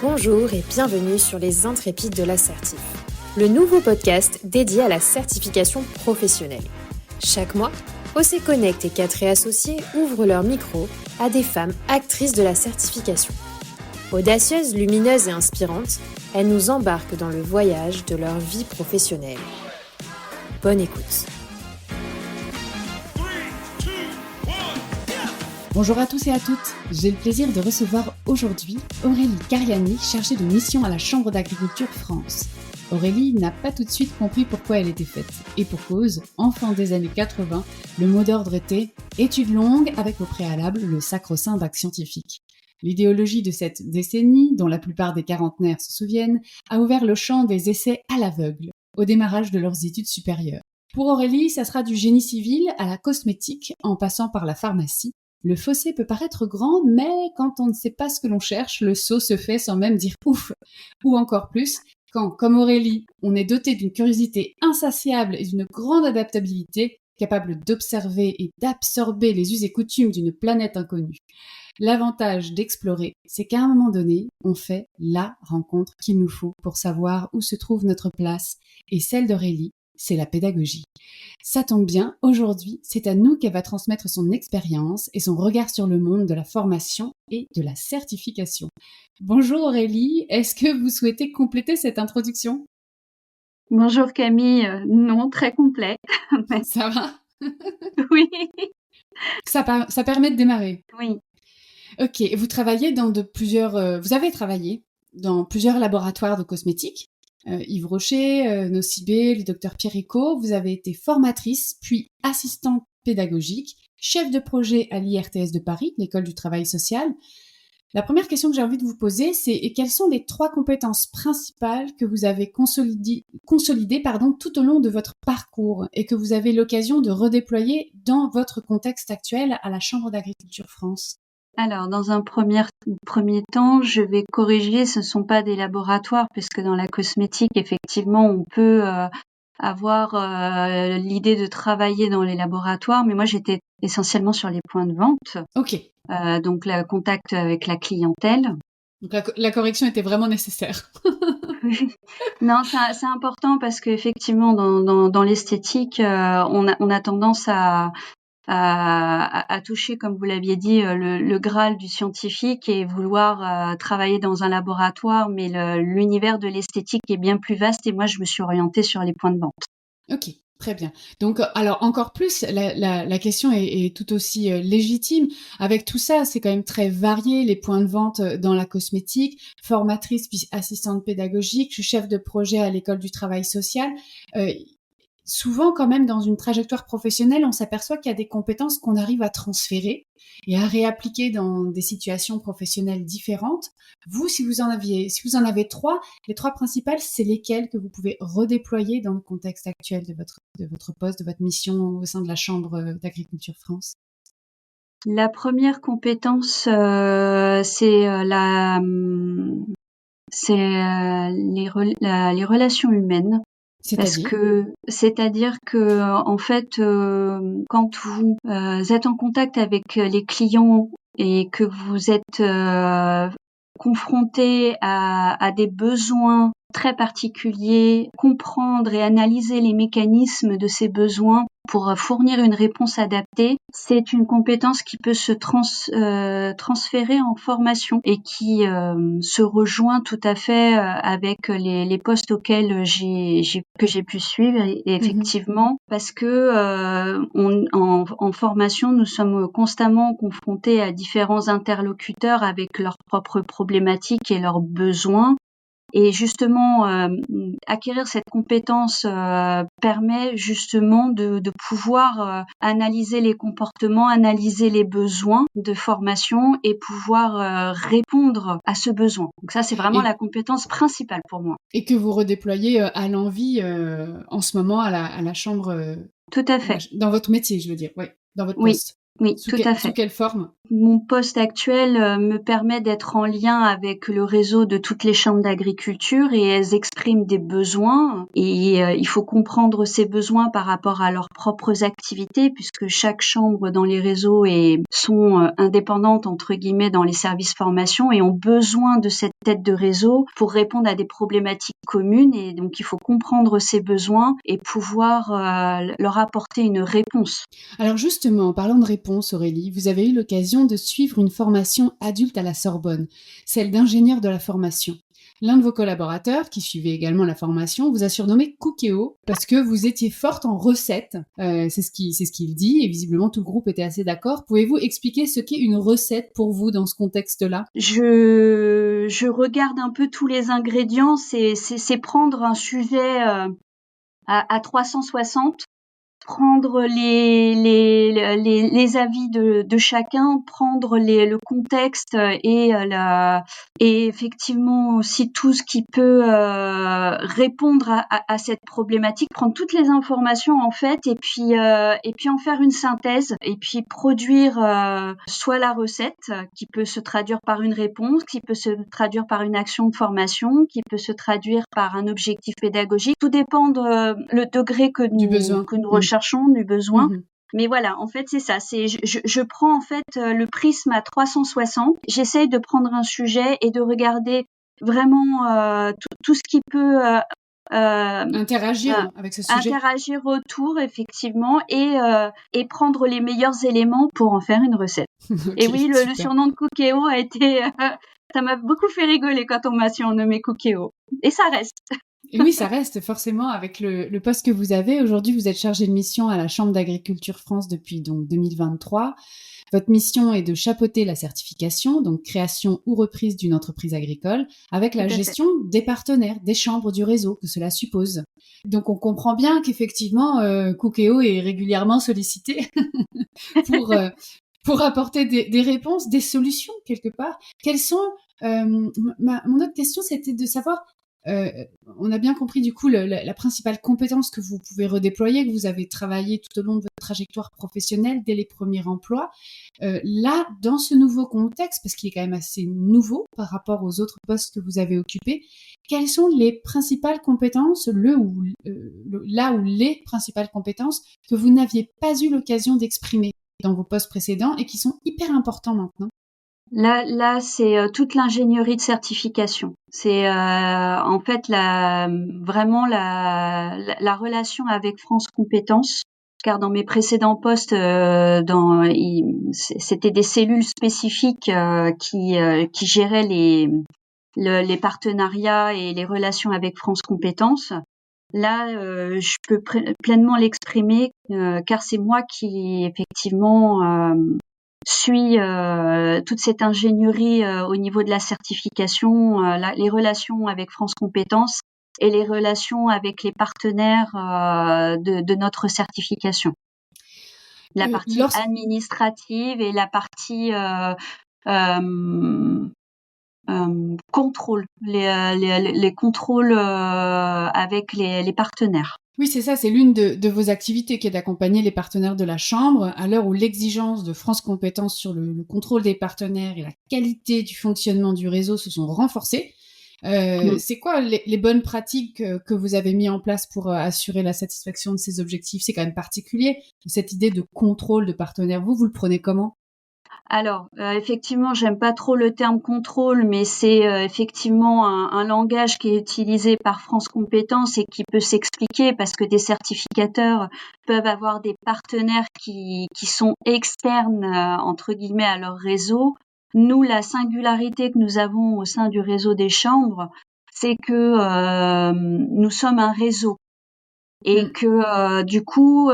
Bonjour et bienvenue sur les Intrépides de l'Assertif, le nouveau podcast dédié à la certification professionnelle. Chaque mois, OC Connect et 4 associés ouvrent leur micro à des femmes actrices de la certification. Audacieuses, lumineuses et inspirantes, elles nous embarquent dans le voyage de leur vie professionnelle. Bonne écoute. Bonjour à tous et à toutes, j'ai le plaisir de recevoir aujourd'hui Aurélie Cariani, chargée de mission à la Chambre d'agriculture France. Aurélie n'a pas tout de suite compris pourquoi elle était faite. Et pour cause, enfant des années 80, le mot d'ordre était « études longues » avec au préalable le sacro-saint bac scientifique. L'idéologie de cette décennie, dont la plupart des quarantenaires se souviennent, a ouvert le champ des essais à l'aveugle, au démarrage de leurs études supérieures. Pour Aurélie, ça sera du génie civil à la cosmétique, en passant par la pharmacie. Le fossé peut paraître grand, mais quand on ne sait pas ce que l'on cherche, le saut se fait sans même dire ouf. Ou encore plus, quand, comme Aurélie, on est doté d'une curiosité insatiable et d'une grande adaptabilité, capable d'observer et d'absorber les us et coutumes d'une planète inconnue. L'avantage d'explorer, c'est qu'à un moment donné, on fait la rencontre qu'il nous faut pour savoir où se trouve notre place. Et celle d'Aurélie, c'est la pédagogie. Ça tombe bien, aujourd'hui, c'est à nous qu'elle va transmettre son expérience et son regard sur le monde de la formation et de la certification. Bonjour Aurélie, est-ce que vous souhaitez compléter cette introduction ? Bonjour Camille, non, très complet. Ça va ? Oui. Ça permet de démarrer. Oui. Ok, vous avez travaillé dans plusieurs laboratoires de cosmétiques. Yves Rocher, Nocibé, le docteur Pierrico, vous avez été formatrice, puis assistante pédagogique, chef de projet à l'IRTS de Paris, l'école du travail social. La première question que j'ai envie de vous poser, c'est quelles sont les 3 compétences principales que vous avez consolidées tout au long de votre parcours et que vous avez l'occasion de redéployer dans votre contexte actuel à la Chambre d'agriculture France ? Alors, dans un premier temps, je vais corriger, ce ne sont pas des laboratoires, puisque dans la cosmétique, effectivement, on peut avoir l'idée de travailler dans les laboratoires, mais moi, j'étais essentiellement sur les points de vente. Ok. Donc, le contact avec la clientèle. Donc, la correction était vraiment nécessaire. Non, c'est important parce qu'effectivement, dans l'esthétique, on a tendance à toucher, comme vous l'aviez dit, le Graal du scientifique et vouloir travailler dans un laboratoire, mais l'univers de l'esthétique est bien plus vaste et moi, je me suis orientée sur les points de vente. Ok, très bien. Donc, alors encore plus, la question est tout aussi légitime. Avec tout ça, c'est quand même très varié, les points de vente dans la cosmétique, formatrice puis assistante pédagogique, je suis chef de projet à l'école du travail social. Souvent, quand même, dans une trajectoire professionnelle, on s'aperçoit qu'il y a des compétences qu'on arrive à transférer et à réappliquer dans des situations professionnelles différentes. Vous, si vous en avez 3, les 3 principales, c'est lesquelles que vous pouvez redéployer dans le contexte actuel de votre poste, de votre mission au sein de la Chambre d'agriculture France ? La première compétence, c'est les relations humaines. C'est-à-dire que en fait, quand vous êtes en contact avec les clients et que vous êtes confronté à des besoins très particuliers, comprendre et analyser les mécanismes de ces besoins pour fournir une réponse adaptée, c'est une compétence qui peut se transférer en formation et qui se rejoint tout à fait avec les postes auxquels j'ai pu suivre et effectivement parce que en formation nous sommes constamment confrontés à différents interlocuteurs avec leurs propres problématiques et leurs besoins. Et justement, acquérir cette compétence permet justement de pouvoir analyser les comportements, analyser les besoins de formation et pouvoir répondre à ce besoin. Donc ça, c'est vraiment la compétence principale pour moi. Et que vous redéployez à l'envi en ce moment à la Chambre. Tout à fait. Dans votre métier, je veux dire, oui, dans votre poste. Oui, tout à Sous fait. quelle forme? Mon poste actuel me permet d'être en lien avec le réseau de toutes les chambres d'agriculture et elles expriment des besoins et il faut comprendre ces besoins par rapport à leurs propres activités puisque chaque chambre dans les réseaux sont indépendantes entre guillemets dans les services formation et ont besoin de cette tête de réseau pour répondre à des problématiques communes et donc il faut comprendre ces besoins et pouvoir leur apporter une réponse. Alors justement, en parlant de réponse, Aurélie, vous avez eu l'occasion de suivre une formation adulte à la Sorbonne, celle d'ingénieur de la formation. L'un de vos collaborateurs, qui suivait également la formation, vous a surnommé Cookéo parce que vous étiez forte en recettes. C'est ce qu'il dit, et visiblement tout le groupe était assez d'accord. Pouvez-vous expliquer ce qu'est une recette pour vous dans ce contexte-là? Je regarde un peu tous les ingrédients, c'est prendre un sujet à 360, prendre les avis de chacun, prendre le contexte et effectivement aussi tout ce qui peut répondre à cette problématique, prendre toutes les informations en fait et puis en faire une synthèse et puis produire soit la recette qui peut se traduire par une réponse, qui peut se traduire par une action de formation, qui peut se traduire par un objectif pédagogique. Tout dépend le degré que nous recherchons, du besoin. Mais voilà, en fait, c'est ça. Je prends en fait le prisme à 360. J'essaye de prendre un sujet et de regarder vraiment tout ce qui peut interagir avec ce sujet. Interagir autour, effectivement, et prendre les meilleurs éléments pour en faire une recette. Okay, et oui, le surnom de Cookéo a été... ça m'a beaucoup fait rigoler quand on m'a surnommé Cookéo. Et ça reste. Et oui, ça reste forcément avec le poste que vous avez. Aujourd'hui, vous êtes chargé de mission à la Chambre d'agriculture France depuis donc 2023. Votre mission est de chapeauter la certification, donc création ou reprise d'une entreprise agricole, avec la gestion des partenaires, des chambres du réseau que cela suppose. Donc on comprend bien qu'effectivement, Cookéo est régulièrement sollicité pour apporter des réponses, des solutions quelque part. Quelles sont mon autre question, c'était de savoir. On a bien compris du coup la principale compétence que vous pouvez redéployer, que vous avez travaillé tout au long de votre trajectoire professionnelle dès les premiers emplois. Là, dans ce nouveau contexte, parce qu'il est quand même assez nouveau par rapport aux autres postes que vous avez occupés, quelles sont les principales compétences, là où les principales compétences que vous n'aviez pas eu l'occasion d'exprimer dans vos postes précédents et qui sont hyper importants maintenant? Là, c'est toute l'ingénierie de certification. C'est en fait vraiment la relation avec France Compétences. Car dans mes précédents postes, c'était des cellules spécifiques qui géraient les partenariats et les relations avec France Compétences. Là, je peux pleinement l'exprimer car c'est moi qui effectivement suis toute cette ingénierie au niveau de la certification, les relations avec France Compétences et les relations avec les partenaires de notre certification. La partie administrative et la partie contrôle, les contrôles avec les partenaires. Oui, c'est ça, c'est l'une de vos activités qui est d'accompagner les partenaires de la Chambre à l'heure où l'exigence de France Compétences sur le contrôle des partenaires et la qualité du fonctionnement du réseau se sont renforcées. C'est quoi les bonnes pratiques que vous avez mis en place pour assurer la satisfaction de ces objectifs? C'est quand même particulier, cette idée de contrôle de partenaires. Vous le prenez comment? Alors, effectivement, j'aime pas trop le terme contrôle, mais c'est effectivement un langage qui est utilisé par France Compétences et qui peut s'expliquer parce que des certificateurs peuvent avoir des partenaires qui sont externes, entre guillemets, à leur réseau. Nous, la singularité que nous avons au sein du réseau des chambres, c'est que nous sommes un réseau et que du coup,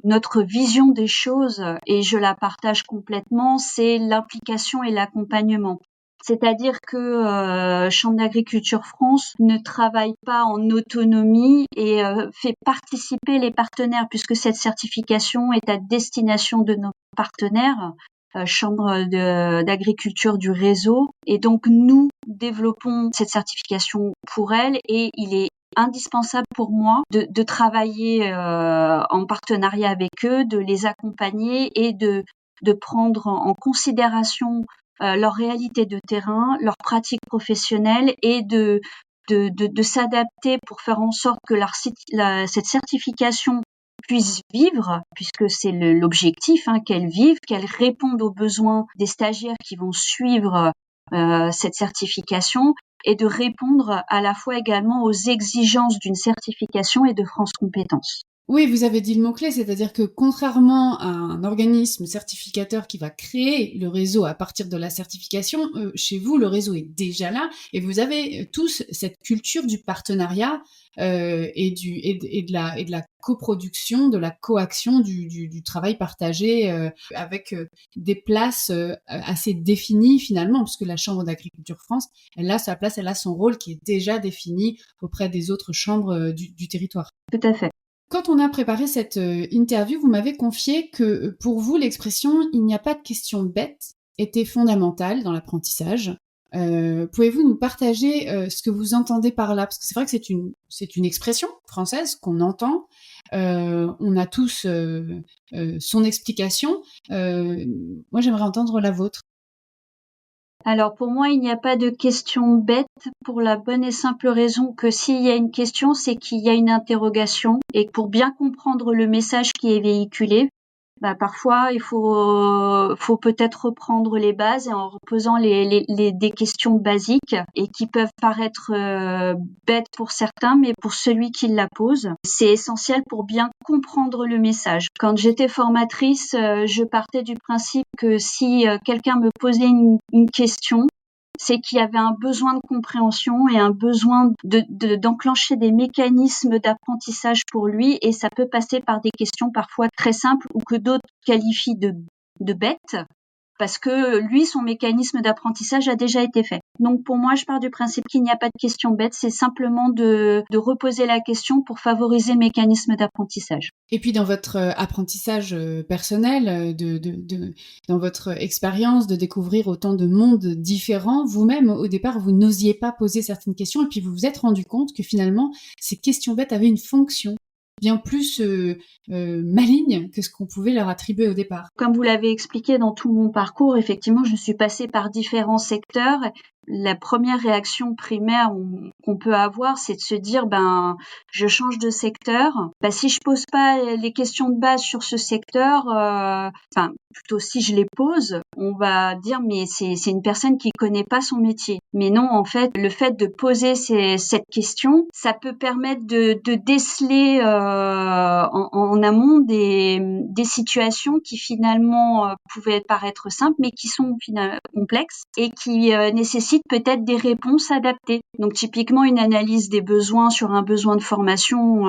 notre vision des choses, et je la partage complètement, c'est l'implication et l'accompagnement. C'est-à-dire que Chambre d'agriculture France ne travaille pas en autonomie et fait participer les partenaires, puisque cette certification est à destination de nos partenaires, Chambre d'agriculture du réseau. Et donc nous développons cette certification pour elles et il est indispensable pour moi de travailler en partenariat avec eux, de les accompagner et de prendre en considération leur réalité de terrain, leur pratique professionnelle et de s'adapter pour faire en sorte que cette certification puisse vivre, puisque c'est l'objectif, qu'elle vive, qu'elle réponde aux besoins des stagiaires qui vont suivre cette certification et de répondre à la fois également aux exigences d'une certification et de France Compétences. Oui, vous avez dit le mot-clé, c'est-à-dire que contrairement à un organisme certificateur qui va créer le réseau à partir de la certification, chez vous, le réseau est déjà là et vous avez tous cette culture du partenariat et de la coproduction, de la coaction, du travail partagé avec des places assez définies finalement, puisque la Chambre d'agriculture France, elle a sa place, elle a son rôle qui est déjà défini auprès des autres chambres du territoire. Tout à fait. Quand on a préparé cette interview, vous m'avez confié que pour vous, l'expression « il n'y a pas de questions bêtes » était fondamentale dans l'apprentissage. Pouvez-vous nous partager ce que vous entendez par là? Parce que c'est vrai que c'est une expression française qu'on entend. On a tous son explication. Moi, j'aimerais entendre la vôtre. Alors pour moi, il n'y a pas de question bête pour la bonne et simple raison que s'il y a une question, c'est qu'il y a une interrogation et pour bien comprendre le message qui est véhiculé, parfois il faut peut-être reprendre les bases et en reposant des questions basiques et qui peuvent paraître bêtes pour certains, mais pour celui qui la pose, c'est essentiel pour bien comprendre le message. Quand j'étais formatrice, je partais du principe que si quelqu'un me posait une question, c'est qu'il y avait un besoin de compréhension et un besoin d'enclencher des mécanismes d'apprentissage pour lui, et ça peut passer par des questions parfois très simples ou que d'autres qualifient de bêtes, parce que lui, son mécanisme d'apprentissage a déjà été fait. Donc pour moi, je pars du principe qu'il n'y a pas de question bête, c'est simplement de reposer la question pour favoriser le mécanisme d'apprentissage. Et puis dans votre apprentissage personnel, dans votre expérience de découvrir autant de mondes différents, vous-même, au départ, vous n'osiez pas poser certaines questions et puis vous vous êtes rendu compte que finalement, ces questions bêtes avaient une fonction bien plus maligne que ce qu'on pouvait leur attribuer au départ. Comme vous l'avez expliqué dans tout mon parcours, effectivement, je suis passée par différents secteurs. La première réaction primaire qu'on peut avoir, c'est de se dire, je change de secteur. Si je pose pas les questions de base sur ce secteur, plutôt si je les pose, on va dire, mais c'est une personne qui connaît pas son métier. Mais non, en fait, le fait de poser cette question, ça peut permettre de déceler en amont des situations qui finalement pouvaient paraître simples, mais qui sont finalement complexes et qui nécessitent peut-être des réponses adaptées. Donc typiquement une analyse des besoins sur un besoin de formation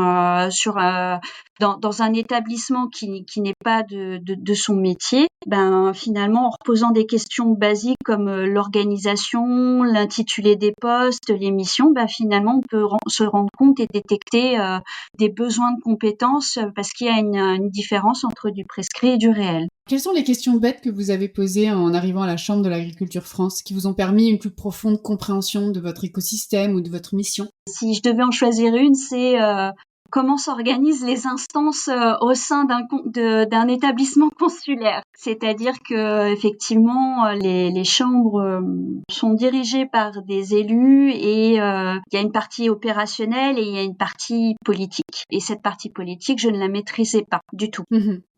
dans un établissement qui n'est pas de son métier, finalement en reposant des questions basiques comme l'organisation, l'intitulé des postes, les missions, finalement on peut se rendre compte et détecter des besoins de compétences parce qu'il y a une différence entre du prescrit et du réel. Quelles sont les questions bêtes que vous avez posées en arrivant à la Chambre de l'agriculture France qui vous ont permis une plus profonde compréhension de votre écosystème ou de votre mission? Si je devais en choisir une, c'est comment s'organisent les instances au sein d'un établissement consulaire. C'est-à-dire que effectivement les chambres sont dirigées par des élus et il y a une partie opérationnelle et il y a une partie politique. Et cette partie politique, je ne la maîtrisais pas du tout.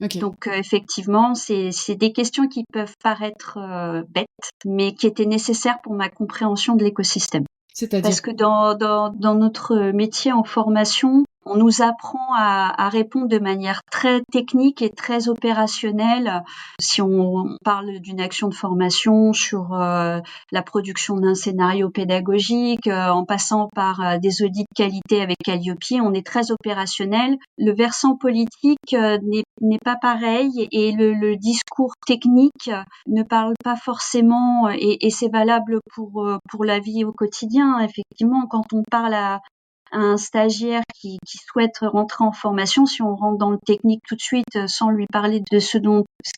Okay. Donc effectivement, c'est des questions qui peuvent paraître bêtes, mais qui étaient nécessaires pour ma compréhension de l'écosystème. C'est-à-dire? Parce que dans notre métier en formation, on nous apprend à répondre de manière très technique et très opérationnelle. Si on parle d'une action de formation sur la production d'un scénario pédagogique, en passant par des audits de qualité avec Calliope, on est très opérationnel. Le versant politique n'est pas pareil et le discours technique ne parle pas forcément et c'est valable pour la vie au quotidien. Effectivement, quand on parle un stagiaire qui souhaite rentrer en formation, si on rentre dans le technique tout de suite sans lui parler de ce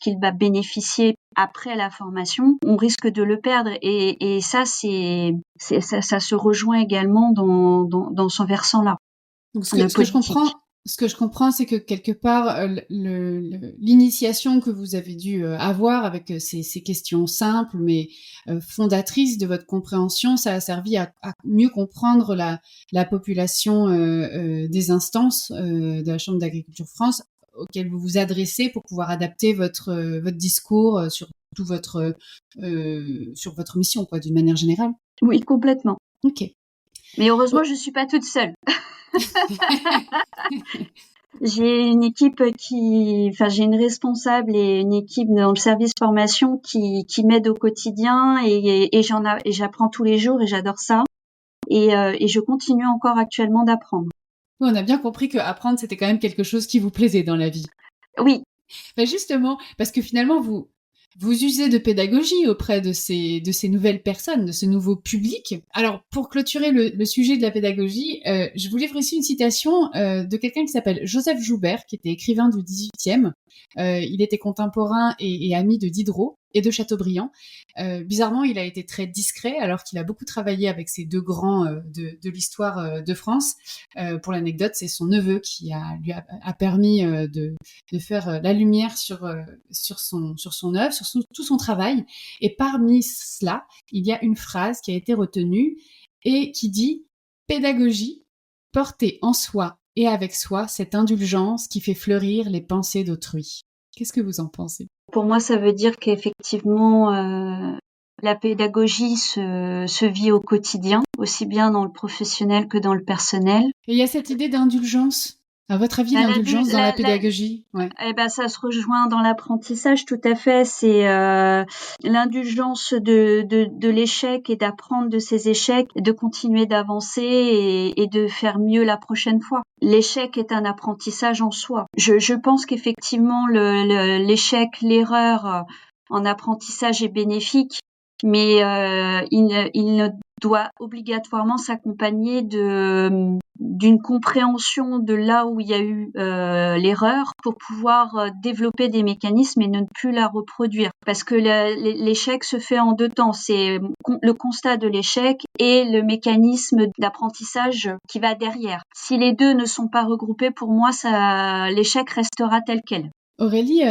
qu'il va bénéficier après la formation, on risque de le perdre. Et ça, ça se rejoint également dans son versant-là. Donc, ce que je comprends, c'est que quelque part, l'initiation que vous avez dû avoir avec ces questions simples mais fondatrices de votre compréhension, ça a servi à mieux comprendre la population des instances de la Chambre d'agriculture France auxquelles vous vous adressez pour pouvoir adapter votre discours sur votre mission, quoi, d'une manière générale. Oui, complètement. Ok. Mais heureusement, je suis pas toute seule. J'ai une équipe j'ai une responsable et une équipe dans le service formation qui m'aide au quotidien et j'apprends tous les jours et j'adore ça. Et je continue encore actuellement d'apprendre. Oui, on a bien compris que apprendre, c'était quand même quelque chose qui vous plaisait dans la vie. Oui. Ben justement, parce que finalement, vous usez de pédagogie auprès de ces nouvelles personnes, de ce nouveau public. Alors, pour clôturer le sujet de la pédagogie, je vous livre ici une citation de quelqu'un qui s'appelle Joseph Joubert, qui était écrivain du XVIIIe. Il était contemporain et ami de Diderot et de Chateaubriand. Bizarrement, il a été très discret, alors qu'il a beaucoup travaillé avec ces deux grands de l'histoire de France. Pour l'anecdote, c'est son neveu qui lui a permis de faire la lumière sur son œuvre, sur tout son travail. Et parmi cela, il y a une phrase qui a été retenue et qui dit « Pédagogie, porter en soi et avec soi cette indulgence qui fait fleurir les pensées d'autrui ». Qu'est-ce que vous en pensez ? Pour moi, ça veut dire qu'effectivement, la pédagogie se vit au quotidien, aussi bien dans le professionnel que dans le personnel. Et il y a cette idée d'indulgence. À votre avis, l'indulgence dans la pédagogie, ouais. Eh ben, ça se rejoint dans l'apprentissage, tout à fait. C'est l'indulgence de l'échec et d'apprendre de ses échecs, de continuer d'avancer et de faire mieux la prochaine fois. L'échec est un apprentissage en soi. Je pense qu'effectivement, l'échec, l'erreur en apprentissage est bénéfique, mais il ne doit obligatoirement s'accompagner d'une compréhension de là où il y a eu l'erreur pour pouvoir développer des mécanismes et ne plus la reproduire. Parce que l'échec se fait en deux temps. C'est le constat de l'échec et le mécanisme d'apprentissage qui va derrière. Si les deux ne sont pas regroupés, pour moi, l'échec restera tel quel. Aurélie,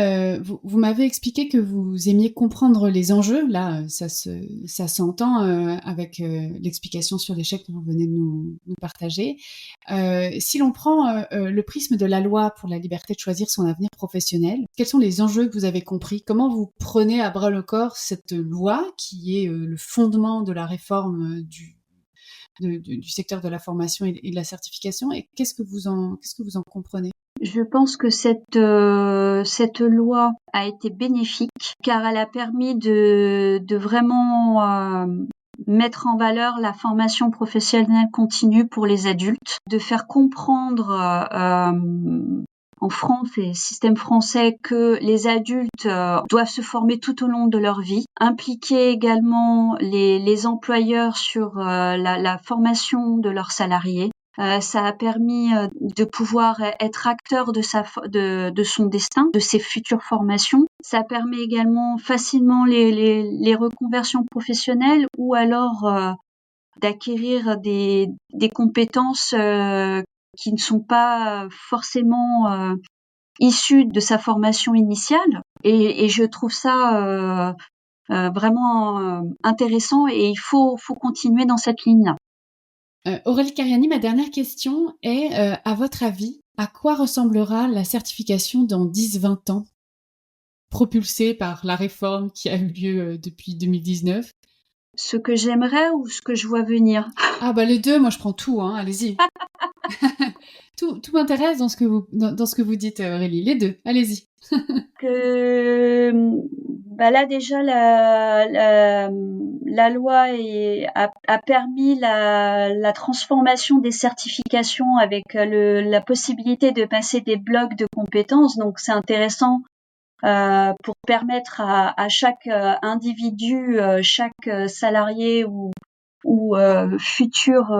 vous m'avez expliqué que vous aimiez comprendre les enjeux. Là, ça s'entend avec l'explication sur l'échec que vous venez de nous partager. Si l'on prend le prisme de la loi pour la liberté de choisir son avenir professionnel, quels sont les enjeux que vous avez compris ? Comment vous prenez à bras le corps cette loi qui est le fondement de la réforme du secteur de la formation et de la certification, et qu'est-ce que vous en comprenez ? Je pense que cette loi a été bénéfique car elle a permis de vraiment mettre en valeur la formation professionnelle continue pour les adultes, de faire comprendre en France et le système français que les adultes doivent se former tout au long de leur vie, impliquer également les employeurs sur la formation de leurs salariés. Ça a permis de pouvoir être acteur de son destin, de ses futures formations. Ça permet également facilement les reconversions professionnelles ou alors d'acquérir des compétences qui ne sont pas forcément issues de sa formation initiale. Et je trouve ça vraiment intéressant et il faut continuer dans cette ligne-là. Aurélie Cariani, ma dernière question est, à votre avis, à quoi ressemblera la certification dans 10-20 ans, propulsée par la réforme qui a eu lieu depuis 2019 ? Ce que j'aimerais ou ce que je vois venir ? Ah bah les deux, moi je prends tout, hein, allez-y. tout m'intéresse dans ce que vous dites, Aurélie, les deux, allez-y. Là déjà la loi a permis la transformation des certifications avec la possibilité de passer des blocs de compétences, donc c'est intéressant pour permettre à chaque individu, chaque salarié ou futurs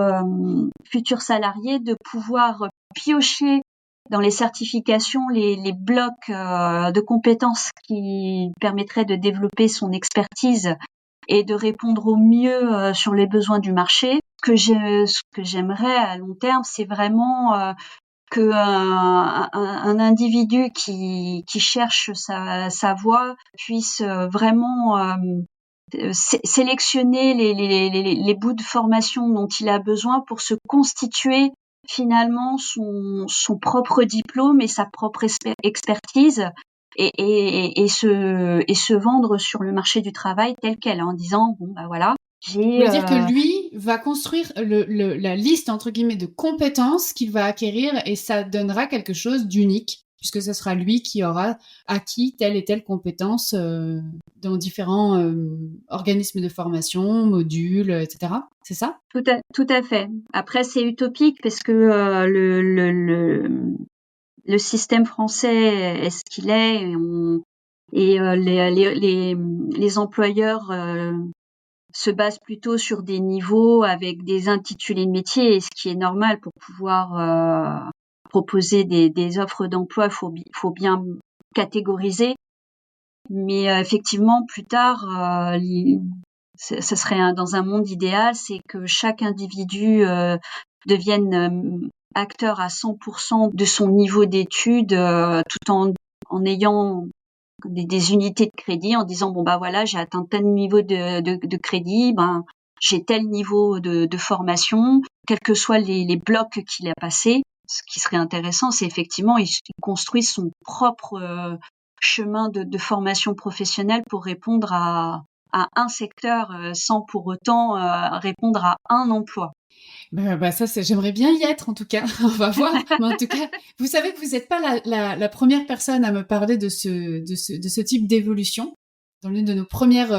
salariés de pouvoir piocher dans les certifications les blocs de compétences qui permettraient de développer son expertise et de répondre au mieux sur les besoins du marché. Ce que j'aimerais à long terme, c'est vraiment que un individu qui cherche sa voie puisse vraiment sélectionner les bouts de formation dont il a besoin pour se constituer finalement son propre diplôme et sa propre expertise et se vendre sur le marché du travail tel quel, en disant bon bah voilà. Vous voulez dire que lui va construire la liste entre guillemets de compétences qu'il va acquérir et ça donnera quelque chose d'unique puisque ce sera lui qui aura acquis telle et telle compétence dans différents organismes de formation, modules, etc. C'est ça ? Tout à fait. Après, c'est utopique parce que le système français est ce qu'il est et les employeurs se basent plutôt sur des niveaux avec des intitulés de métier, et ce qui est normal pour pouvoir proposer des offres d'emploi, faut bien catégoriser. Mais effectivement, plus tard, ce serait dans un monde idéal, c'est que chaque individu devienne acteur à 100% de son niveau d'études, tout en ayant des unités de crédit, en disant bon bah voilà, j'ai atteint tel niveau de crédit, ben j'ai tel niveau de formation, quels que soient les blocs qu'il a passés. Ce qui serait intéressant, c'est effectivement il construit son propre chemin de formation professionnelle pour répondre à un secteur sans pour autant répondre à un emploi. Ça, j'aimerais bien y être, en tout cas. On va voir. Mais en tout cas, vous savez que vous n'êtes pas la première personne à me parler de ce type d'évolution. Dans l'une de nos premières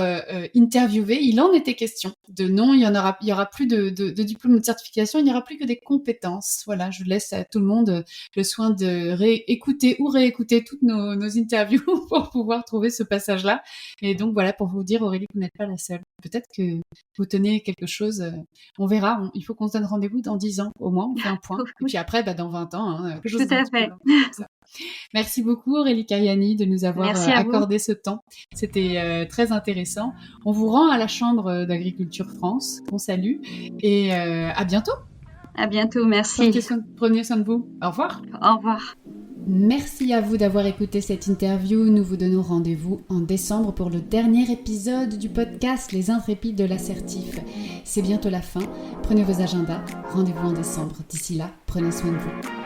interviewées, il en était question. Non, il y aura plus de diplôme de certification, il n'y aura plus que des compétences. Voilà, je laisse à tout le monde le soin de écouter ou réécouter toutes nos interviews pour pouvoir trouver ce passage-là. Et donc voilà, pour vous dire, Aurélie, vous n'êtes pas la seule. Peut-être que vous tenez quelque chose, on verra. Il faut qu'on se donne rendez-vous dans 10 ans, au moins, on fait un point. Et puis après, dans 20 ans, quelque chose Tout à fait. Merci beaucoup Aurélie Cariani de nous avoir accordé ce temps. C'était très intéressant. On vous rend à la Chambre d'Agriculture France, qu'on salue, et à bientôt. À bientôt, merci. Prenez soin de vous. Au revoir. Au revoir. Merci à vous d'avoir écouté cette interview. Nous vous donnons rendez-vous en décembre pour le dernier épisode du podcast Les Intrépides de l'Assertif. C'est bientôt la fin. Prenez vos agendas. Rendez-vous en décembre. D'ici là, prenez soin de vous.